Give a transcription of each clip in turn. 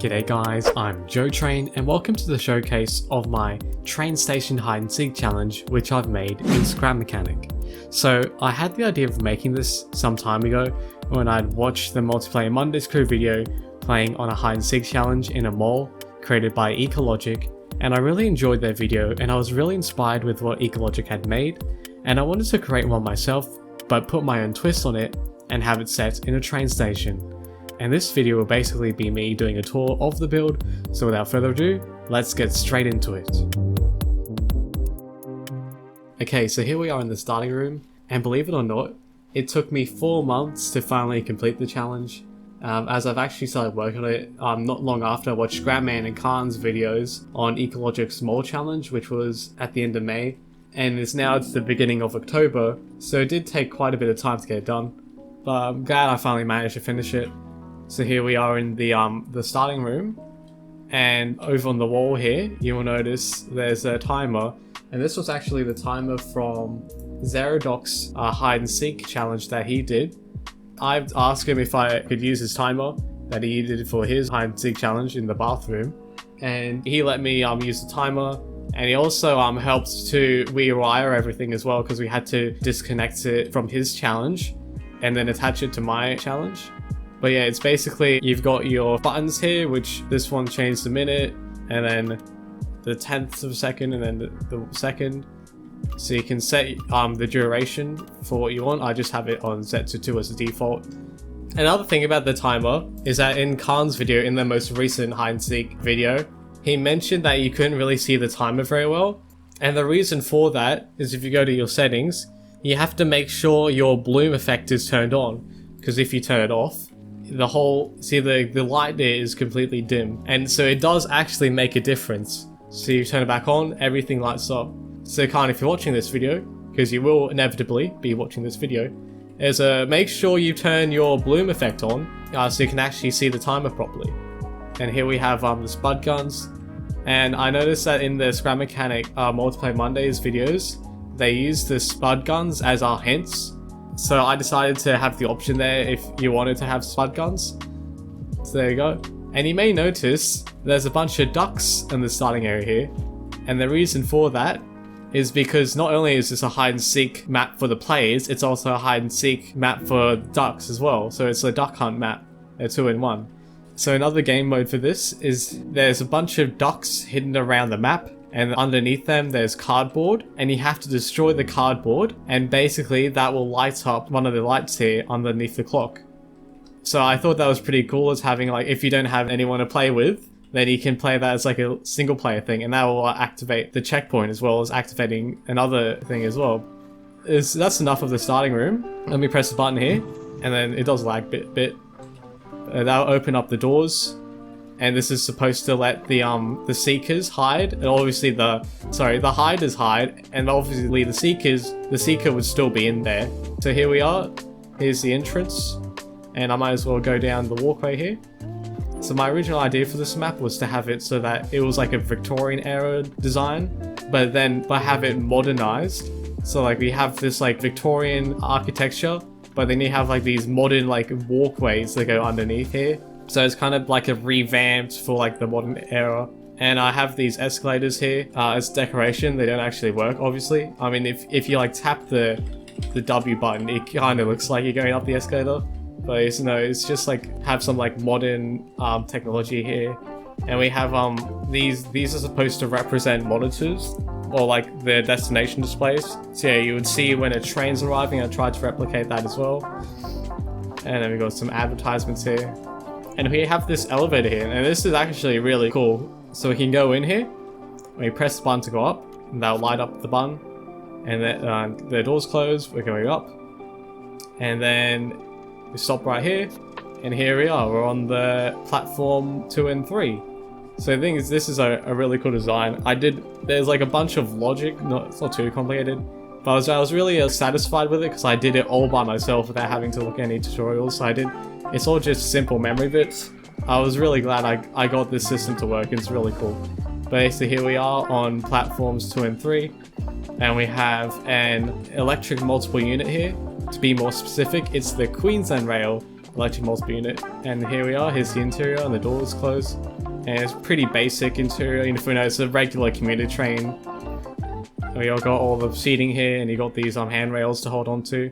G'day guys, I'm Jotrain and welcome to the showcase of my train station hide and seek challenge which I've made in Scrap Mechanic. So I had the idea of making this some time ago when I'd watched the Multiplayer Mondays crew video playing on a hide and seek challenge in a mall created by Ecologic, and I really enjoyed their video and I was really inspired with what Ecologic had made, and I wanted to create one myself but put my own twist on it and have it set in a train station. And this video will basically be me doing a tour of the build, so without further ado, let's get straight into it. Okay, so here we are in the starting room, and believe it or not, it took me 4 months to finally complete the challenge, as I've actually started working on it not long after I watched Scrapman and Khan's videos on Ecologic's Mall Challenge, which was at the end of May, and it's now the beginning of October, so it did take quite a bit of time to get it done, but I'm glad I finally managed to finish it. So here we are in the starting room, and over on the wall here you will notice there's a timer, and this was actually the timer from Zerodoc's hide and seek challenge that he did. I've asked him if I could use his timer that he did for his hide and seek challenge in the bathroom, and he let me use the timer, and he also helped to rewire everything as well, because we had to disconnect it from his challenge and then attach it to my challenge. But yeah, it's basically, you've got your buttons here, which this one changed the minute, and then the tenths of a second, and then the second. So you can set the duration for what you want. I just have it on set to 2 as a default. Another thing about the timer is that in Khan's video, in the most recent hide and seek video, he mentioned that you couldn't really see the timer very well. And the reason for that is if you go to your settings, you have to make sure your bloom effect is turned on, because if you turn it off, the light there is completely dim, and so it does actually make a difference. So you turn it back on, everything lights up. So Khan, if you're watching this video, because you will inevitably be watching this video, make sure you turn your bloom effect on, so you can actually see the timer properly. And here we have the spud guns, and I noticed that in the Scrap Mechanic Multiplayer Mondays videos, they use the spud guns as our hints. So I decided to have the option there if you wanted to have spud guns. So there you go. And you may notice there's a bunch of ducks in the starting area here. And the reason for that is because not only is this a hide and seek map for the players, it's also a hide and seek map for ducks as well. So it's a duck hunt map, a 2-in-1. So another game mode for this is there's a bunch of ducks hidden around the map, and underneath them there's cardboard, and you have to destroy the cardboard, and basically that will light up one of the lights here underneath the clock. So I thought that was pretty cool, as having, like, if you don't have anyone to play with, then you can play that as like a single player thing, and that will activate the checkpoint as well as activating another thing as well. That's enough of the starting room. Let me press the button here, and then it does lag a bit. That'll open up the doors. And this is supposed to let the seekers hide, and obviously the hiders hide, and obviously the seeker would still be in there. So here we are, here's the entrance, and I might as well go down the walkway here. So my original idea for this map was to have it so that it was like a Victorian era design, but have it modernized. So like we have this like Victorian architecture, but then you have like these modern like walkways that go underneath here. So it's kind of like a revamped for like the modern era. And I have these escalators here as decoration. They don't actually work, obviously. I mean, if you like tap the W button, it kind of looks like you're going up the escalator. But it's just like have some like modern technology here. And we have these are supposed to represent monitors, or like the destination displays. So yeah, you would see when a train's arriving. I tried to replicate that as well. And then we got some advertisements here. And we have this elevator here, and this is actually really cool. So we can go in here, we press the button to go up, and that'll light up the button. And then the doors close, we're going up. And then we stop right here, and here we are, we're on the platform 2 and 3. So the thing is, this is a really cool design. There's like a bunch of logic, it's not too complicated. But I was really satisfied with it, because I did it all by myself without having to look at any tutorials. So it's all just simple memory bits. I was really glad I got this system to work. It's really cool. Basically, here we are on platforms 2 and 3, and we have an electric multiple unit here. To be more specific, it's the Queensland Rail electric multiple unit. And here we are, here's the interior, and the door is closed. And it's pretty basic interior, if we know it's a regular commuter train. We all got all the seating here, and you got these handrails to hold on to.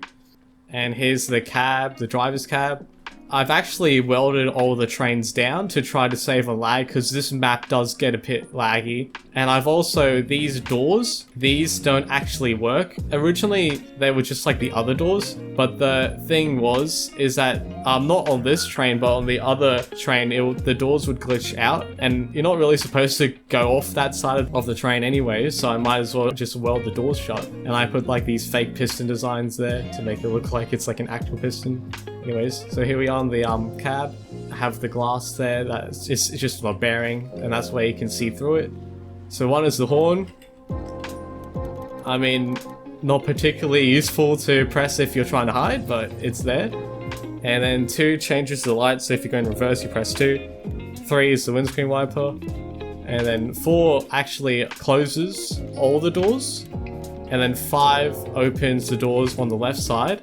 And here's the cab, the driver's cab. I've actually welded all the trains down to try to save on lag because this map does get a bit laggy. And I've also, these doors, these don't actually work. Originally, they were just like the other doors, but the thing is that not on this train, but on the other train, the doors would glitch out, and you're not really supposed to go off that side of the train anyway, so I might as well just weld the doors shut. And I put like these fake piston designs there to make it look like it's like an actual piston. Anyways, so here we are on the cab. I have the glass there, that's just a bearing, and that's where you can see through it. So one is the horn. I mean, not particularly useful to press if you're trying to hide, but it's there. And then 2 changes the light, so if you go in reverse, you press 2. 3 is the windscreen wiper. And then 4 actually closes all the doors. And then 5 opens the doors on the left side.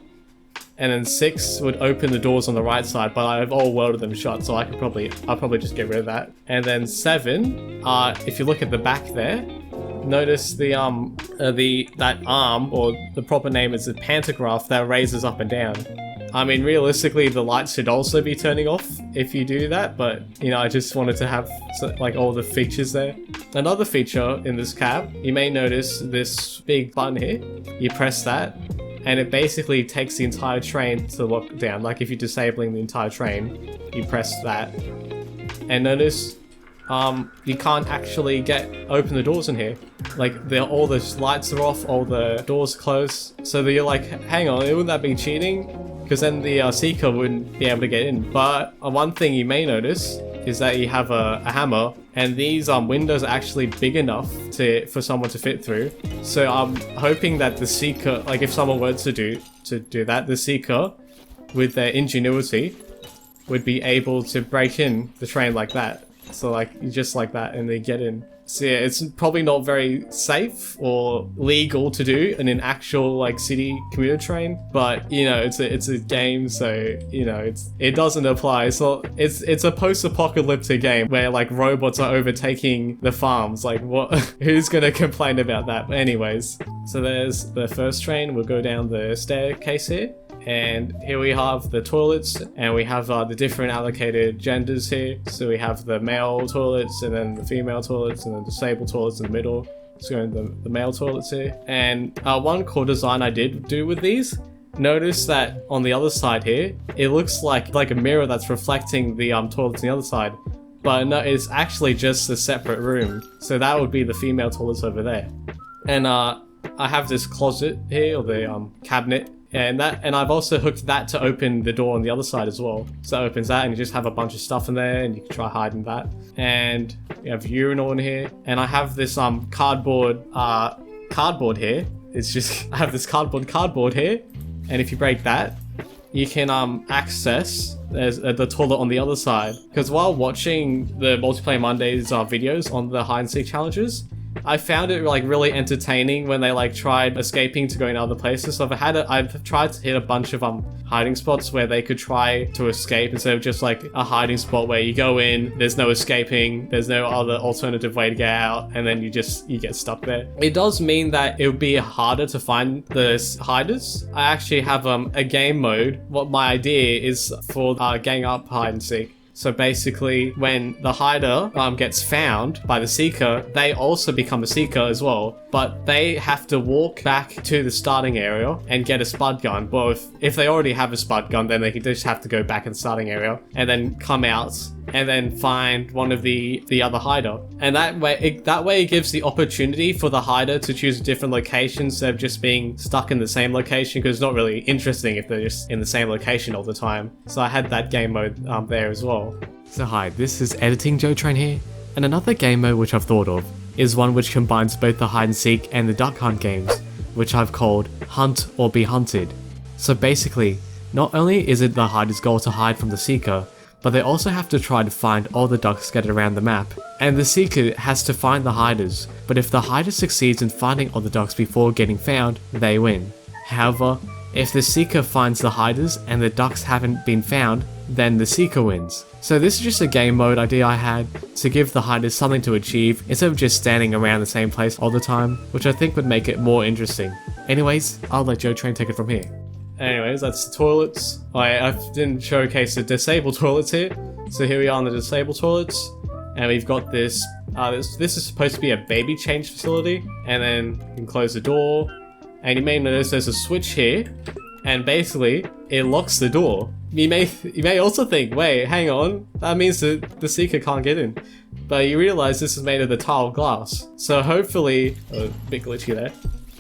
And then 6 would open the doors on the right side, but I've all welded them shut, so I'll probably just get rid of that. And then 7, if you look at the back there, notice that arm, or the proper name is the pantograph, that raises up and down. I mean, realistically, the lights should also be turning off if you do that, but, I just wanted to have, like, all the features there. Another feature in this cab, you may notice this big button here. You press that, and it basically takes the entire train to lock down. Like, if you're disabling the entire train, you press that. And notice, you can't actually open the doors in here. Like, all the lights are off, all the doors closed. So that you're like, hang on, wouldn't that be cheating? Because then the seeker wouldn't be able to get in. But one thing you may notice is that you have a hammer, and these windows are actually big enough for someone to fit through. So I'm hoping that the seeker, like if someone were to do that, the seeker, with their ingenuity, would be able to break in the train like that. So like, just like that, and they get in. So yeah, it's probably not very safe or legal to do in an actual like city commuter train, but it's a game, so it doesn't apply. So it's a post-apocalyptic game where like robots are overtaking the farms. Like what? Who's gonna complain about that? But anyways, so there's the first train. We'll go down the staircase here. And here we have the toilets, and we have the different allocated genders here. So we have the male toilets, and then the female toilets, and the disabled toilets in the middle. So we're in the male toilets here. And one cool design I did do with these, notice that on the other side here, it looks like a mirror that's reflecting the toilets on the other side. But no, it's actually just a separate room. So that would be the female toilets over there. And I have this closet here, or the cabinet. And I've also hooked that to open the door on the other side as well. So that opens that, and you just have a bunch of stuff in there, and you can try hiding that. And you have urinal in here. And I have this cardboard here. It's just, I have this cardboard here. And if you break that, you can access the toilet on the other side. Because while watching the Multiplayer Mondays videos on the hide and seek challenges, I found it like really entertaining when they like tried escaping to go in other places. So I've tried to hit a bunch of hiding spots where they could try to escape instead of just like a hiding spot where you go in, there's no escaping, there's no other alternative way to get out, and then you get stuck there. It does mean that it would be harder to find the hiders. I actually have a game mode. What my idea is for gang up hide and seek. So basically, when the hider gets found by the seeker, they also become a seeker as well, but they have to walk back to the starting area and get a spud gun. Well, if they already have a spud gun, then they just have to go back in the starting area and then come out and then find one of the other hider. And that way it gives the opportunity for the hider to choose a different location instead of just being stuck in the same location, because it's not really interesting if they're just in the same location all the time. So I had that game mode there as well. So hi, this is Editing Jotrain here, and another game mode which I've thought of is one which combines both the hide and seek and the duck hunt games, which I've called Hunt or Be Hunted. So basically, not only is it the hider's goal to hide from the seeker, but they also have to try to find all the ducks scattered around the map. And the seeker has to find the hiders, but if the hider succeeds in finding all the ducks before getting found, they win. However, if the seeker finds the hiders and the ducks haven't been found, then the Seeker wins. So this is just a game mode idea I had to give the hiders something to achieve instead of just standing around the same place all the time, which I think would make it more interesting. Anyways, I'll let Jotrain take it from here. Anyways, that's the toilets. I didn't showcase the disabled toilets here. So here we are on the disabled toilets. And we've got this, this is supposed to be a baby change facility. And then you can close the door. And you may notice there's a switch here. And basically, it locks the door. You may also think, wait, hang on, that means that the Seeker can't get in. But you realize this is made of the tiled glass. So hopefully, a bit glitchy there.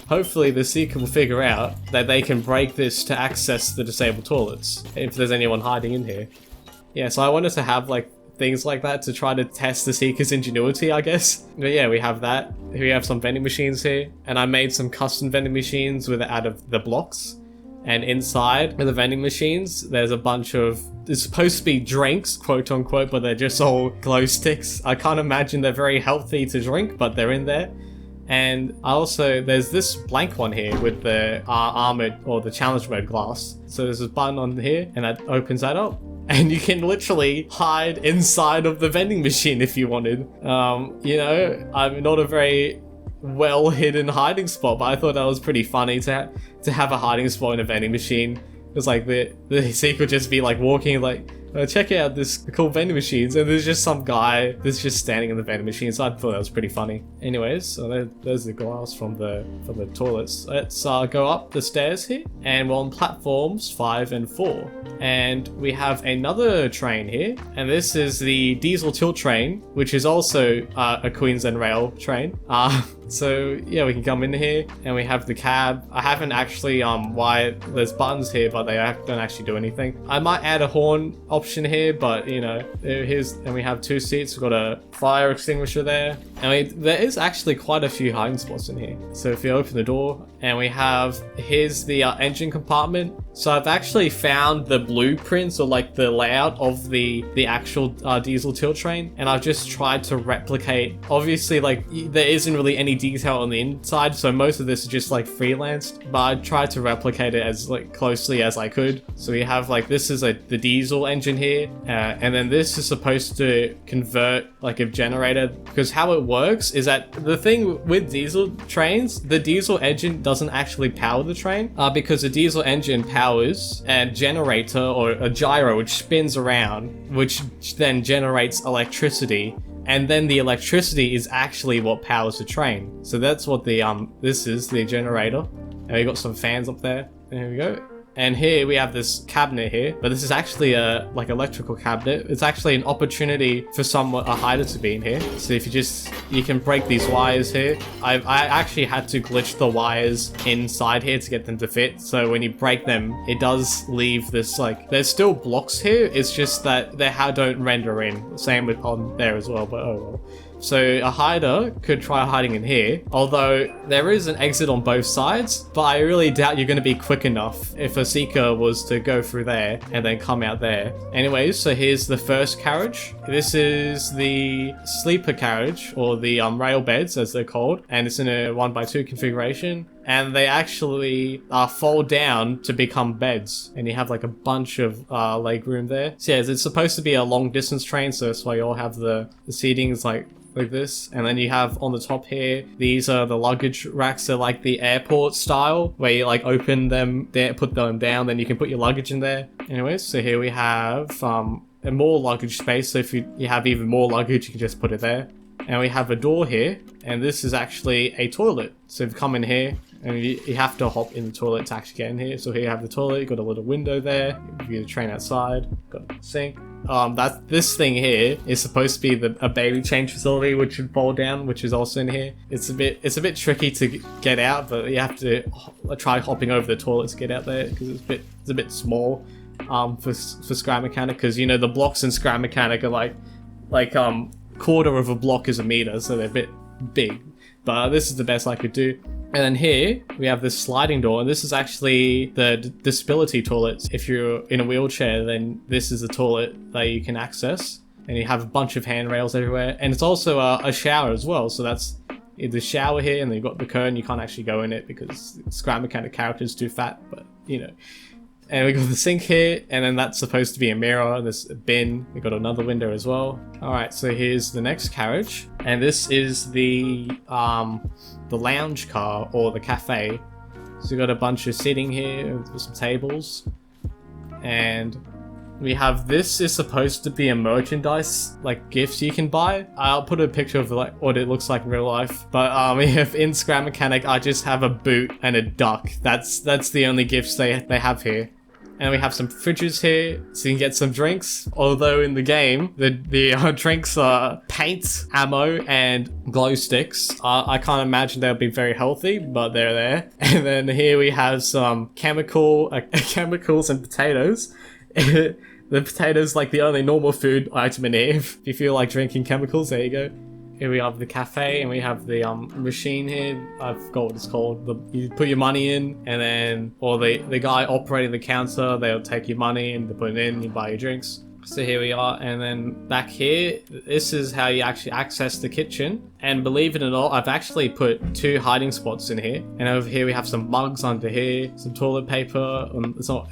Hopefully the Seeker will figure out that they can break this to access the disabled toilets, if there's anyone hiding in here. Yeah, so I wanted to have like things like that to try to test the Seeker's ingenuity, I guess. But yeah, we have that. We have some vending machines here, and I made some custom vending machines out of the blocks. And inside of the vending machines, there's a bunch of, it's supposed to be drinks, quote unquote, but they're just all glow sticks. I can't imagine they're very healthy to drink, but they're in there. And also, there's this blank one here with the armored or the challenge mode glass. So there's a button on here, and that opens that up. And you can literally hide inside of the vending machine if you wanted. You know, I'm not a very well hidden hiding spot, but I thought that was pretty funny to have a hiding spot in a vending machine. It's like the Seeker would just be like walking like, check out this cool vending machines, and there's just some guy that's just standing in the vending machine. So I thought that was pretty funny. Anyways, so there's the glass from the toilets. Let's go up the stairs here, and we're on platforms 5 and 4, and we have another train here, and this is the diesel tilt train, which is also a Queensland Rail train. So yeah, we can come in here, and we have the cab. I haven't actually why there's buttons here, but they don't actually do anything. I might add a horn option here, but you know, and we have 2 seats. We've got a fire extinguisher there, and there is actually quite a few hiding spots in here. So if you open the door, and we have, here's the engine compartment. So I've actually found the blueprints or like the layout of the actual diesel tilt train, and I've just tried to replicate. Obviously, like there isn't really any detail on the inside, so most of this is just like freelanced, but I tried to replicate it as like closely as I could. So we have like, this is the diesel engine here, and then this is supposed to convert like a generator, because how it works is that the thing with diesel trains, the diesel engine doesn't actually power the train, because the diesel engine powers a generator or a gyro which spins around, which then generates electricity. And then the electricity is actually what powers the train. So that's what this is, the generator. And we got some fans up there. There we go. And here we have this cabinet here, but this is actually a like electrical cabinet. It's actually an opportunity for a hider to be in here. So if you can break these wires here. I actually had to glitch the wires inside here to get them to fit. So when you break them, it does leave this like, there's still blocks here. It's just that they don't render in. Same with on there as well, but oh well. So a hider could try hiding in here, although there is an exit on both sides, but I really doubt you're going to be quick enough if a Seeker was to go through there and then come out there. Anyways, so here's the first carriage. This is the sleeper carriage, or the rail beds as they're called, and it's in a 1x2 configuration. And they actually fold down to become beds, and you have like a bunch of leg room there. So yeah, it's supposed to be a long distance train, so that's why you all have the seatings like this. And then you have on the top here, these are the luggage racks. They're like the airport style, where you like open them there, put them down, then you can put your luggage in there. Anyways, so here we have a more luggage space, so if you have even more luggage, you can just put it there. And we have a door here, and this is actually a toilet. So if you come in here, and you have to hop in the toilet to actually get in here. So here you have the toilet, you've got a little window there, you view the train outside, got a sink. This thing here is supposed to be a baby change facility, which would fold down, which is also in here. It's a bit tricky to get out, but you have to try hopping over the toilet to get out there, because it's a bit small for Scrap Mechanic, because you know the blocks in Scrap Mechanic are like quarter of a block is a meter, so they're a bit big. But this is the best I could do. And then here we have this sliding door, and this is actually the disability toilets. If you're in a wheelchair, then this is the toilet that you can access, and you have a bunch of handrails everywhere. And it's also a shower as well, so that's the shower here, and then you've got the curtain. You can't actually go in it because Scrap Mechanic character is too fat, but you know. And we got the sink here, and then that's supposed to be a mirror, and there's a bin. We got another window as well. Alright, so here's the next carriage. And this is the lounge car, or the cafe. So we got a bunch of seating here with some tables. And we have, this is supposed to be a merchandise, like gifts you can buy. I'll put a picture of like what it looks like in real life. But we have in Scrap Mechanic, I just have a boot and a duck. That's the only gifts they have here. And we have some fridges here, so you can get some drinks. Although in the game, the drinks are paint, ammo, and glow sticks. I can't imagine they'll be very healthy, but they're there. And then here we have some chemicals and potatoes. The potatoes like the only normal food item in here. If you feel like drinking chemicals, there you go. Here we have the cafe, and we have the machine here. I forgot what it's called. You put your money in, and then, or the guy operating the counter, they'll take your money and they put it in, you buy your drinks. So here we are, and then back here, this is how you actually access the kitchen. And believe it or not, I've actually put 2 hiding spots in here. And over here we have some mugs under here, some toilet paper,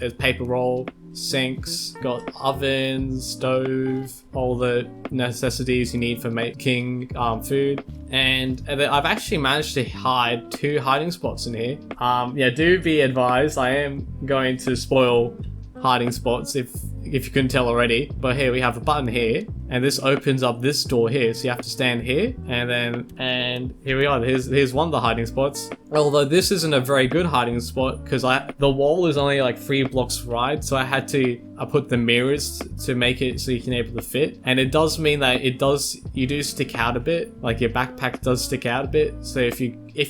it's paper roll, sinks, got oven, stove, all the necessities you need for making food. And I've actually managed to hide 2 hiding spots in here. Yeah, do be advised, I am going to spoil hiding spots if you couldn't tell already. But here we have a button here, and this opens up this door here, so you have to stand here, and here we are. Here's one of the hiding spots. Although this isn't a very good hiding spot, because the wall is only like 3 blocks wide, so I put the mirrors to make it so you can able to fit. And it does mean that you do stick out a bit, like your backpack does stick out a bit. So if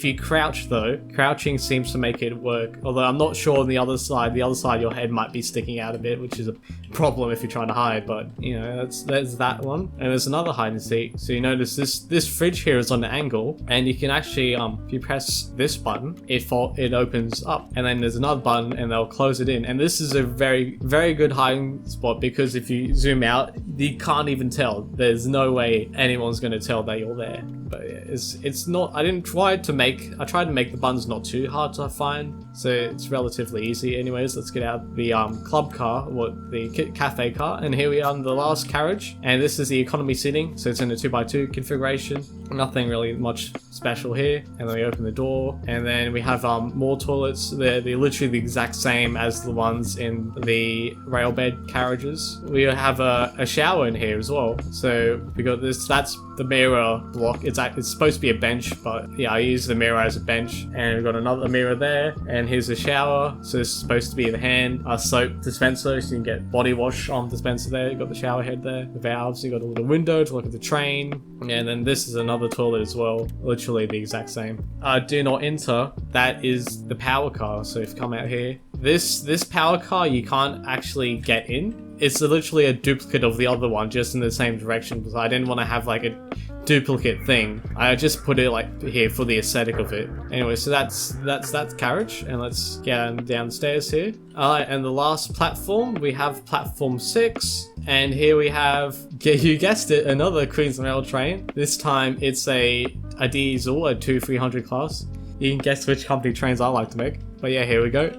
you crouch though, crouching seems to make it work. Although I'm not sure on the other side your head might be sticking out a bit, which is a problem if you're trying to hide. But you know, there's that one. And there's another hiding seat. So you notice this fridge here is on an angle, and you can actually if you press this button, it opens up, and then there's another button and they'll close it in. And this is a very, very good hiding spot, because if you zoom out, you can't even tell. There's no way anyone's going to tell that you're there. But it's not, I tried to make the buttons not too hard to find, so it's relatively easy. Anyways, let's get out the club car, or the cafe car, and here we are in the last carriage, and this is the economy seating, so it's in a 2x2 configuration. Nothing really much special here. And then we open the door, and then we have more toilets. They're literally the exact same as the ones in the railbed carriages. We have a shower in here as well. So we got this, that's the mirror block. It's supposed to be a bench, but yeah, I use the mirror as a bench. And we've got another mirror there, and here's a shower. So this is supposed to be the hand soap dispenser, so you can get body wash on the dispenser there. You've got the shower head there, the valves, you got a little window to look at the train, and then this is another toilet as well, literally the exact same. Do not enter, that is the power car. So if you come out here, this power car you can't actually get in. It's literally a duplicate of the other one, just in the same direction, because I didn't want to have like a duplicate thing. I just put it like here for the aesthetic of it. Anyway, so that's that carriage, and let's get downstairs here. And the last platform, we have platform 6, and here we have, you guessed it, another Queensland Rail train. This time it's a diesel, a 2300 class. You can guess which company trains I like to make. But yeah, here we go.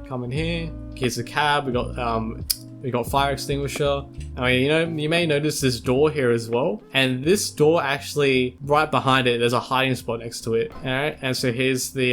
Come in here. Here's the cab. We got fire extinguisher. I mean, you may notice this door here as well. And this door actually, right behind it, there's a hiding spot next to it. Alright, and so here's the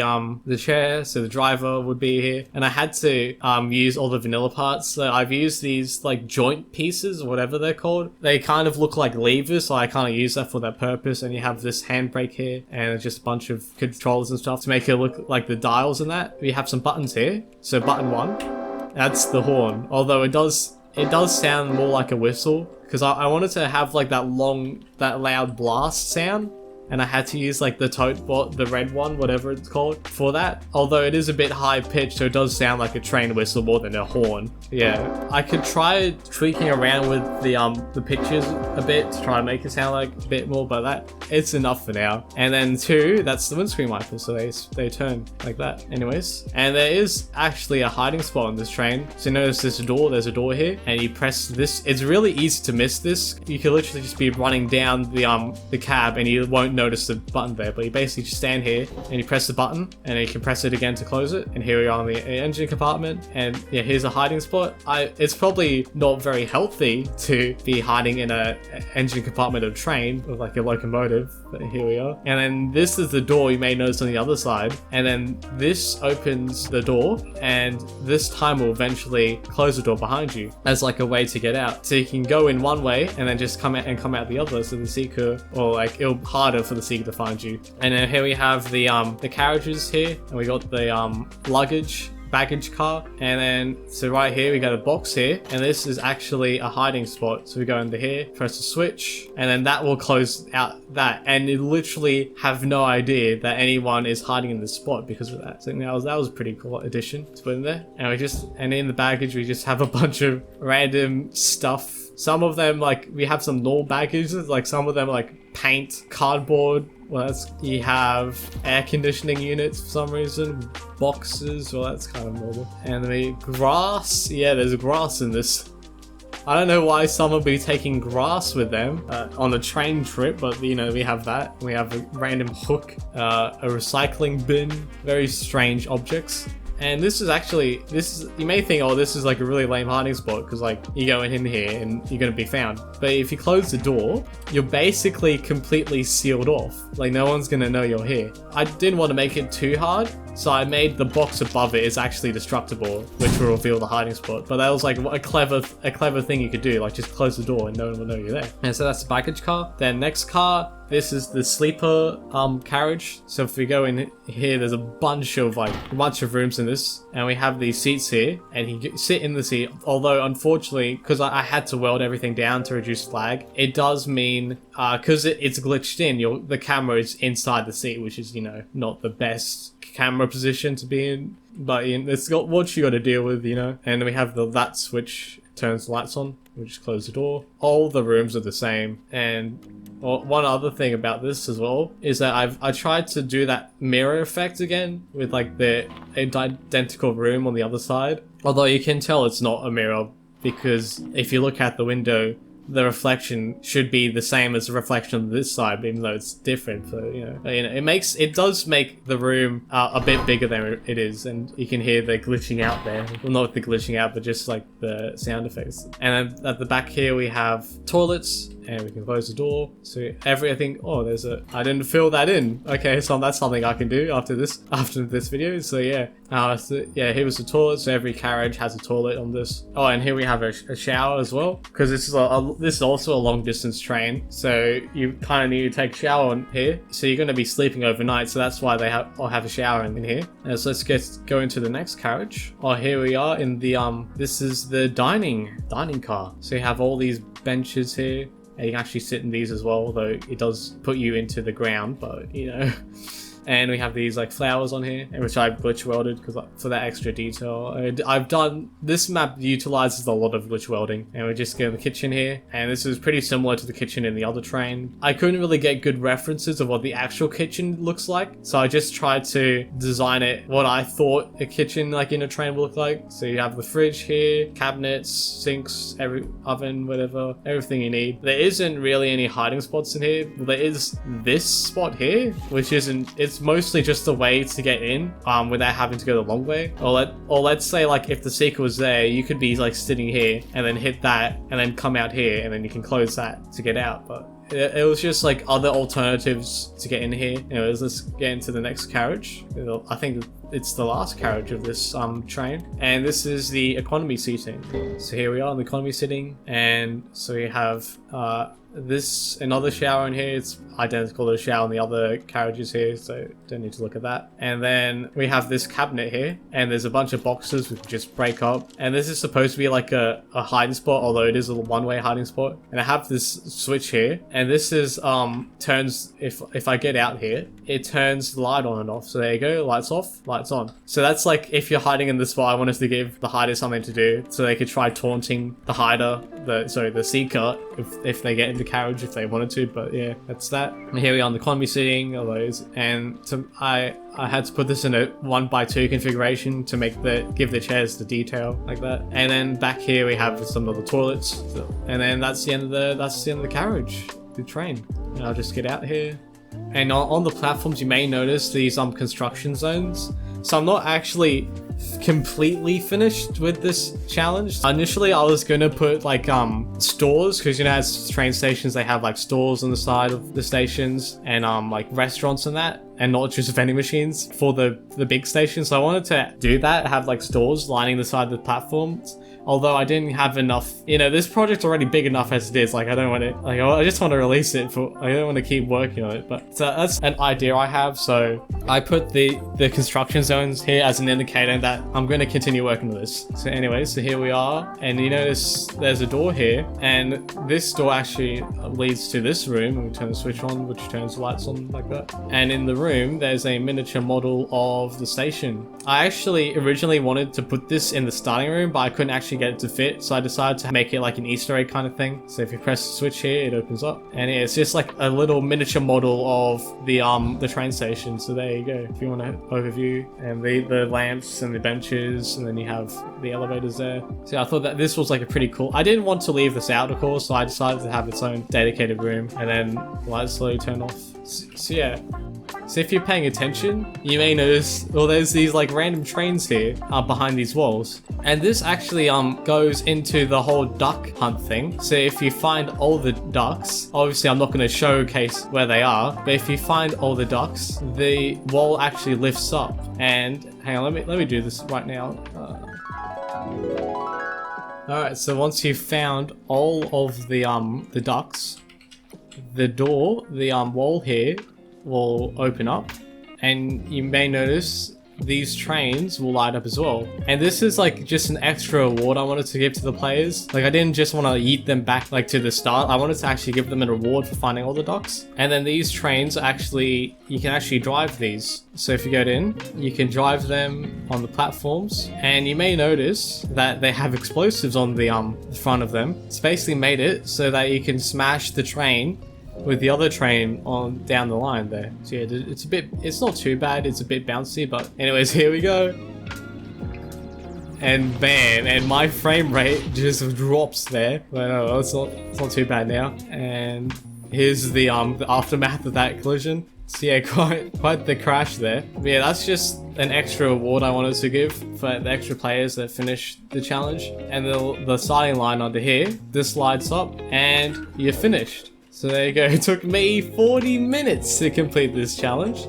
chair, so the driver would be here. And I had to use all the vanilla parts. So I've used these like joint pieces, or whatever they're called. They kind of look like levers, so I kind of use that for that purpose. And you have this handbrake here, and just a bunch of controllers and stuff to make it look like the dials and that. We have some buttons here. So button 1, that's the horn. Although it does sound more like a whistle, because I wanted to have like that loud blast sound, and I had to use like the tote bot, the red one, whatever it's called, for that. Although it is a bit high pitched, so it does sound like a train whistle more than a horn. Yeah, I could try tweaking around with the pictures a bit to try and make it sound like a bit more, but it's enough for now. And then 2, that's the windscreen wipers, so they turn like that. Anyways, and there is actually a hiding spot on this train. So notice there's a door here, and you press this. It's really easy to miss this. You could literally just be running down the cab, and you won't know notice the button there, but you basically just stand here and you press the button and you can press it again to close it. And here we are in the engine compartment, and yeah, here's a hiding spot. It's probably not very healthy to be hiding in a engine compartment of a train with like a locomotive, but here we are. And then this is the door you may notice on the other side, and then this opens the door, and this time will eventually close the door behind you as like a way to get out. So you can go in one way and then just come out the other, so the seeker, or like it'll be harder for the seeker to find you. And then here we have the carriages here, and we got the baggage car, and then so right here we got a box here, and this is actually a hiding spot. So we go into here, press the switch, and then that will close out that, and you literally have no idea that anyone is hiding in this spot because of that. So that was a pretty cool addition to put in there. And in the baggage we just have a bunch of random stuff. Some of them, like, we have some normal baggages, like some of them like paint, cardboard. Well, you have air conditioning units for some reason, boxes, well that's kind of normal. And the grass, yeah, there's grass in this. I don't know why someone would be taking grass with them on a train trip, but you know, we have that. We have a random hook, a recycling bin, very strange objects. And this is you may think, oh, this is like a really lame hiding spot because like you go in here and you're gonna be found. But if you close the door, you're basically completely sealed off. Like no one's gonna know you're here. I didn't want to make it too hard, so I made the box above it is actually destructible, which will reveal the hiding spot. But that was like a clever thing you could do, like just close the door and no one will know you're there. And so that's the baggage car. Then next car, this is the sleeper carriage. So if we go in here, there's a bunch of rooms in this, and we have these seats here, and you can sit in the seat. Although unfortunately, because I had to weld everything down to reduce lag, it does mean because it's glitched in, the camera is inside the seat, which is, you know, not the best camera position to be in, but it's got what you got to deal with, you know. And then we have that switch turns the lights on. We just close the door. All the rooms are the same. And one other thing about this as well is that I tried to do that mirror effect again with like the identical room on the other side. Although you can tell it's not a mirror, because if you look out the window, the reflection should be the same as the reflection on this side, even though it's different. So it does make the room a bit bigger than it is, and you can hear the glitching out there. Well, not the glitching out, but just like the sound effects. And then at the back here we have toilets, and we can close the door. So everything. Oh, I didn't fill that in. Okay, so that's something I can do after this video. So yeah, here was the toilet. So every carriage has a toilet on this. Oh, and here we have a shower as well, because this is also a long distance train. So you kind of need to take a shower in here. So you're going to be sleeping overnight. So that's why they have a shower in here. So let's go into the next carriage. Oh, here we are in the this is the dining car. So you have all these benches here. And you can actually sit in these as well, although it does put you into the ground, but you know. And we have these like flowers on here, which I glitch welded because for that extra detail. This map utilizes a lot of glitch welding, and we just go in the kitchen here, and this is pretty similar to the kitchen in the other train. I couldn't really get good references of what the actual kitchen looks like, so I just tried to design it what I thought a kitchen like in a train would look like. So you have the fridge here, cabinets, sinks, every oven, whatever, everything you need. There isn't really any hiding spots in here. Well, there is this spot here, which it's mostly just a way to get in without having to go the long way. Or let's say like if the seeker was there, you could be like sitting here and then hit that and then come out here, and then you can close that to get out. But it was just like other alternatives to get in here. Anyways, let's get into the next carriage. I think it's the last carriage of this train, and this is the economy seating. So here we are in the economy seating, and so we have another shower in here. It's identical to the shower in the other carriages here, so don't need to look at that. And then we have this cabinet here, and there's a bunch of boxes we can just break up, and this is supposed to be like a hiding spot, although it is a one-way hiding spot. And I have this switch here, and this is turns, if I get out here, it turns the light on and off. So there you go, lights off, lights on. So that's like if you're hiding in this spot, I wanted to give the hider something to do, so they could try taunting the hider, the seeker, if they get into carriage if they wanted to. But yeah, that's that. And here we are on the economy seating, all those, and I had to put this in a 1x2 configuration to give the chairs the detail like that. And then back here we have some of the toilets, and then that's the end of the carriage, the train. And I'll just get out here, And on the platforms, you may notice these construction zones. So I'm not actually completely finished with this challenge. Initially, I was gonna put like stores, because you know, as train stations, they have like stores on the side of the stations and like restaurants and that, and not just vending machines for the big stations. So I wanted to do that, have like stores lining the side of the platforms. Although I didn't have enough, you know, this project's already big enough as it is. Like, I don't want to, like, I just want to release it I don't want to keep working on it. But so that's an idea I have. So I put the construction zones here as an indicator that I'm going to continue working on this. So anyway, so here we are. And you notice there's a door here. And this door actually leads to this room. We turn the switch on, which turns the lights on like that. And in the room, there's a miniature model of the station. I actually originally wanted to put this in the starting room, but I couldn't actually get it to fit, so I decided to make it like an Easter egg kind of thing. So if you press the switch here, it opens up, and yeah, it's just like a little miniature model of the train station. So there you go, if you want to overview, and the lamps and the benches, and then you have the elevators there. So I thought that this was like a pretty cool. I didn't want to leave this out, of course, so I decided to have its own dedicated room, and then lights slowly turn off. So yeah. So if you're paying attention, you may notice, well, there's these like random trains here behind these walls. And this actually goes into the whole duck hunt thing. So if you find all the ducks, obviously I'm not going to showcase where they are, but if you find all the ducks, the wall actually lifts up. And hang on, let me do this right now. Alright, so once you've found all of the ducks, the door, the wall here will open up, and you may notice these trains will light up as well. And this is like just an extra reward I wanted to give to the players. Like, I didn't just want to yeet them back like to the start. I wanted to actually give them a reward for finding all the ducks. And then these trains actually, you can actually drive these. So if you get in, you can drive them on the platforms, and you may notice that they have explosives on the front of them. It's basically made it so that you can smash the train with the other train on down the line there. So yeah, it's not too bad, it's a bit bouncy, but anyways, here we go. And man, and my frame rate just drops there. But no, it's not too bad now. And here's the aftermath of that collision. So yeah, quite the crash there. But yeah, that's just an extra award I wanted to give for the extra players that finish the challenge. And the starting line under here, this lights up and you're finished. So there you go, it took me 40 minutes to complete this challenge.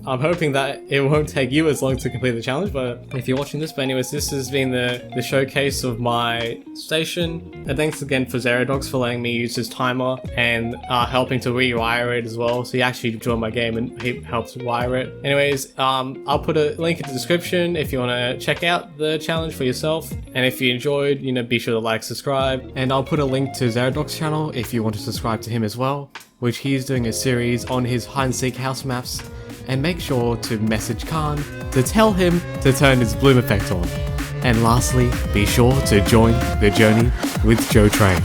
I'm hoping that it won't take you as long to complete the challenge, but if you're watching this. But anyways, this has been the showcase of my station. And thanks again for Zeradox for letting me use his timer and helping to rewire it as well. So he actually joined my game and he helped wire it. Anyways, I'll put a link in the description if you want to check out the challenge for yourself. And if you enjoyed, you know, be sure to like, subscribe. And I'll put a link to Zeradox channel if you want to subscribe to him as well, which he's doing a series on his hide and seek house maps. And make sure to message Khan to tell him to turn his bloom effect on. And lastly, be sure to join the journey with Jotrain.